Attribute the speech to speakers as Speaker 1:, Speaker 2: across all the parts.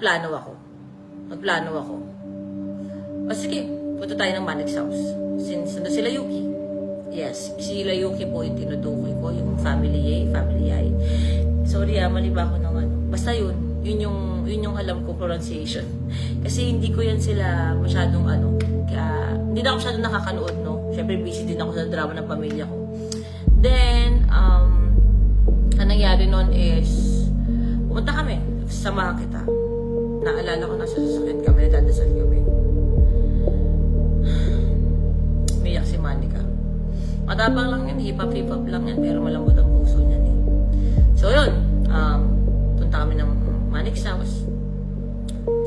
Speaker 1: nagplano ako. O sige, punta tayo ng Manix house. Since nandun sila Yuki. Yes, sila Yuki po yung tinutukoy ko, yung family I. Sorry mali ba ako ng ano. Basta yun yung alam ko pronunciation. Kasi hindi ko yan sila masyadong ano, kaya, hindi na ako masyadong nakakanood, no? Siyempre busy din ako sa drama ng pamilya ko. Then, ang nangyari nun is, pumunta kami, samahan kita. Naalala ko, nasa sasakyan kami, nadadasal kami. Umiyak si Monica. Matapang lang yan, hip-hop lang yan, pero malambot ang puso niyan eh. So yun, punta kami ng Manix house.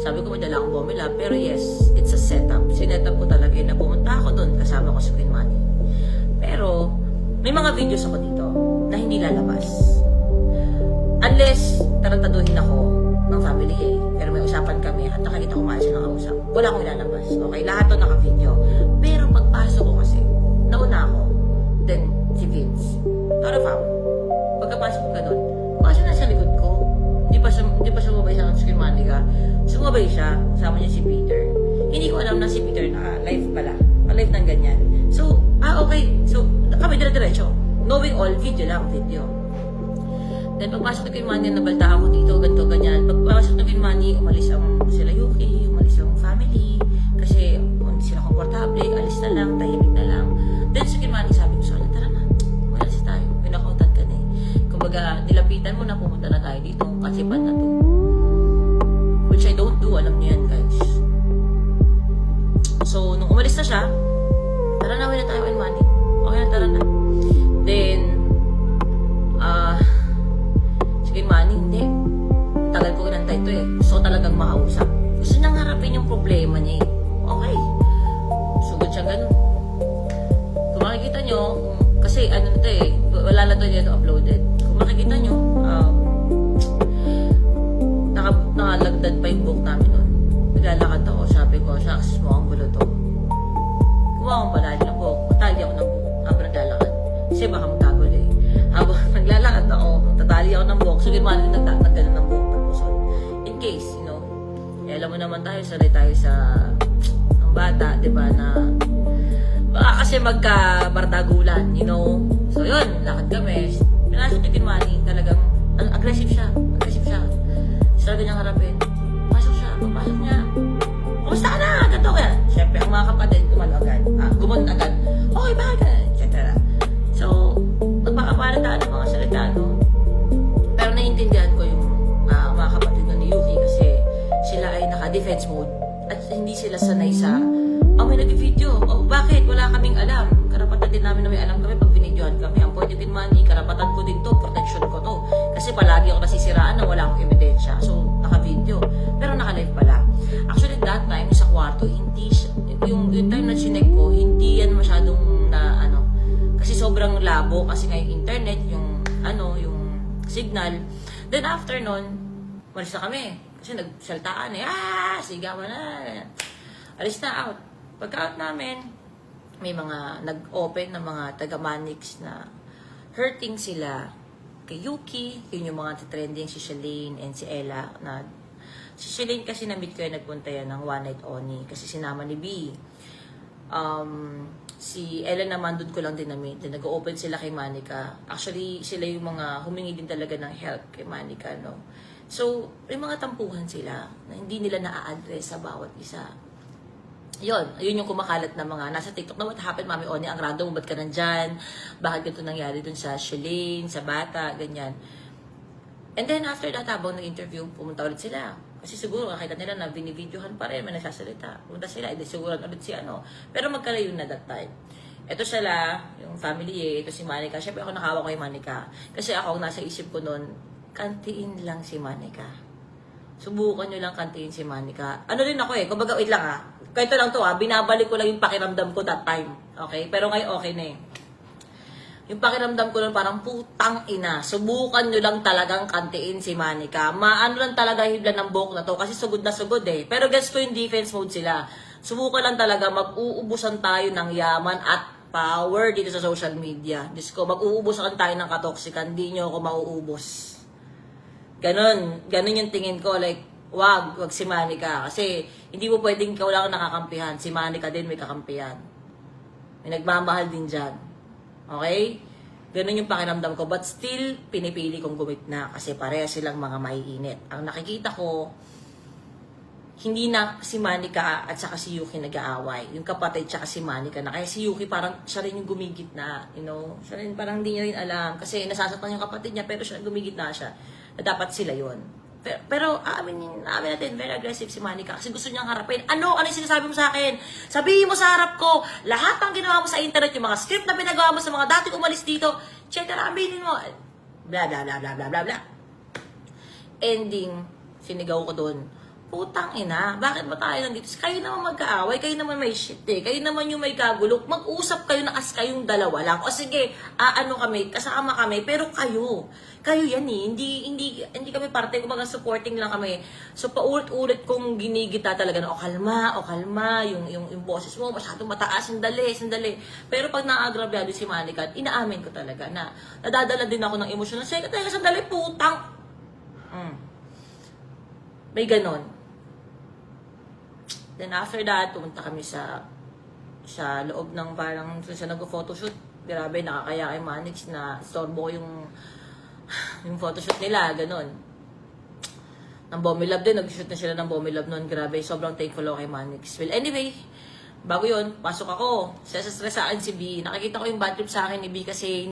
Speaker 1: Sabi ko madala akong bumila, pero yes, it's a setup. Sinetup ko talaga yun na pumunta ako doon, kasama ko si Queen Manny. Pero, may mga videos ako dito na hindi lalabas. Unless, tarantaduhin ako ng family A, pero may usapan kami at nakikita ko maayos siya nakausap. Wala akong ilalabas. Okay, lahat to naka-video. Pero pagpasok ko kasi, nauna ako. Then, si Vince. Tara fam. Pagkapasok ko ganun, kasi nasa likod ko. Hindi pa sumabay sa Queen Monica. Sumabay siya, kasama niya si Peter. Hindi ko alam na si Peter naka-live pala. Live ng ganyan. So, okay. So, kami dire-diretso. Knowing all, video. Then, pagpasok na Queen Manny, nabaltaan ko dito, ganito, ganyan. Pagpasok na Queen Manny, umalis ang sila Yuki, umalis ang family. Kasi, hindi sila komportable, alis na lang, tahimik na lang. Then, sa Queen Manny, sabi ko sa kanya, tara na, umalis tayo. Pinakautan ka na eh. Kumbaga, nilapitan mo na, pumunta na tayo dito, kasipan na to. Which I don't do, alam niyo yan, guys. So, nung umalis na siya, tara na, uwi na tayo, Queen Manny. Okay na, tara na. Then, si Queen Manny, hindi. Tagal ko inantay ito eh. Gusto ko talagang makausap. Gusto niyang harapin yung problema niya eh. Okay. Sugod siya ganun. Kung makikita nyo, kasi ano na ito eh, wala na ito dito uploaded. Kung makikita nyo, nakalagdad pa yung book namin nun. Naglalakad ako, sabi ko, shucks, mukhang gulo to. Kumuha akong palali ng book. Matali ako ng book habang naglalakad. Kasi baka magkagulo eh. Habang naglalakad ako, tatali ako ng buhok. So, ginawa nila nagdagdagan ng buhok pagpuson. In case, you know, alam mo naman tayo, sanay tayo sa ang bata, di ba, na baka kasi magka-bardagulan, you know. So, yun, lakad kami. Pinasok ni Queen Manny, talagang aggressive siya. Sabi niyang harapin. Pasok siya, pagpasok niya. Kumusta ka na? Ganto ka. Siyempre, ang mga kapatid, gumon agad. Okay, bakit? Etc. So, nagpakaparata ng mga salita, no? Pero naiintindihan ko yung mga kapatid ni Yuki kasi sila ay naka-defense mode at hindi sila sanay sa may nag-video. Bakit? Wala kaming alam. Karapatan din namin na may alam kami pag binidyohan kami. Ang point of Queen Manny, karapatan ko din to, protection ko to. Kasi palagi ako nasisiraan na wala akong ebidensya. So, naka-video. Pero naka-live pala. Actually, that time, sa kwarto, hindi siya, yung time na chinek ko, hindi yan masyadong na, kasi sobrang labo, kasi nga yung internet, yung signal. Then after nun, malis na kami. Kasi nagsaltaan eh, sigawan na. Alis na out. Pagka-out namin, may mga nag-open na mga taga-Manix na hurting sila kay Yuki, yun yung mga trending si Shalane and si Ella. Si Shalane kasi na-meet ko yung nagpunta yan ng One Night Only kasi sinama ni B. Si Ella naman, doon ko lang din na-meet. Nag-open sila kay Monica. Actually, sila yung mga humingi din talaga ng help kay Monica, no? So, may mga tampuhan sila na hindi nila na-address sa bawat isa. Yun yung kumakalat na mga nasa TikTok na what happened, Mami Oni, ang random, ba't ka nandyan? Bakit ganito nangyari dun sa Shalane, sa bata, ganyan. And then after that, habang nag-interview, pumunta ulit sila. Kasi siguro nakita nila na binibidyohan pa rin, may nagsasalita. Pumunta sila, edi siguro ulit si Pero magkalayo na that time. Ito sila, yung family ito si Monica. Siyempre ako nakawa ko kay Monica. Kasi ako, nasa isip ko noon, kantiin lang si Monica. Subukan nyo lang kantiin si Monica. Ano din ako kumbaga, wait lang Kaya ito lang to binabalik ko lang yung pakiramdam ko that time. Okay? Pero ngayon okay na Yung pakiramdam ko nun parang putang ina. Subukan nyo lang talagang kantiin si Monica. Maano lang talaga hibla ng buhok na to kasi sugod na sugod Pero guess ko yung defense mode sila. Subukan lang talaga mag-uubusan tayo ng yaman at power dito sa social media. Diyos ko, mag-uubusan tayo ng katoksikan. Hindi nyo ako mauubos. Ganon yung tingin ko. Like, Wag si Manika. Kasi hindi mo pwedeng ikaw lang ang nakakampihan. Si Manika din may kakampihan. May nagmamahal din dyan. Okay? Ganun yung pakiramdam ko. But still, pinipili kong gumitna kasi pareha silang mga maiinit. Ang nakikita ko, hindi na si Manika at saka si Yuki nag-aaway. Yung kapatid tsaka si Manika na. Kaya si Yuki parang siya rin yung gumigit na. You know? Siya rin parang hindi niya rin alam. Kasi nasasaktan yung kapatid niya pero siya gumigit na siya. Na dapat sila yon. Pero amin natin, very aggressive si Manika. Kasi gusto niyang harapin. Ano yung sinasabi mo sa akin? Sabihin mo sa harap ko. Lahat ng ginawa mo sa internet, yung mga script na pinagawa mo sa mga dati umalis dito, check na aminin mo. Bla bla bla bla bla bla bla. Ending, sinigaw ko doon. Putang ina, bakit ba tayo nandito? Kayo naman magkaaway, kayo naman may shit eh. Kayo naman yung may kagulok. Mag-usap kayo na as kayong dalawa lang. O sige, ano kami, kasama kami, pero kayo. Kayo yan eh. Hindi kami parte, kumbaga supporting lang kami. So paulit-ulit kong ginigita talaga na, o kalma, yung boses mo, masyadong mataas, sandali. Pero pag naagrabyado si Manika, inaamin ko talaga na nadadala din ako ng emosyon. Sige, talaga, sandali, putang. May ganon. Then after that, pumunta kami sa loob ng parang sa nag-photoshoot. Grabe, nakakaya kay Manix na storbo yung photoshoot nila, ganun. Ng Bommy Love din, nag-shoot na sila ng Bommy Love noon. Grabe, sobrang thankful ako kay Manix. Well, anyway, bago yun, pasok ako. Stress sa akin si B. Nakikita ko yung bad trip sa akin ni B kasi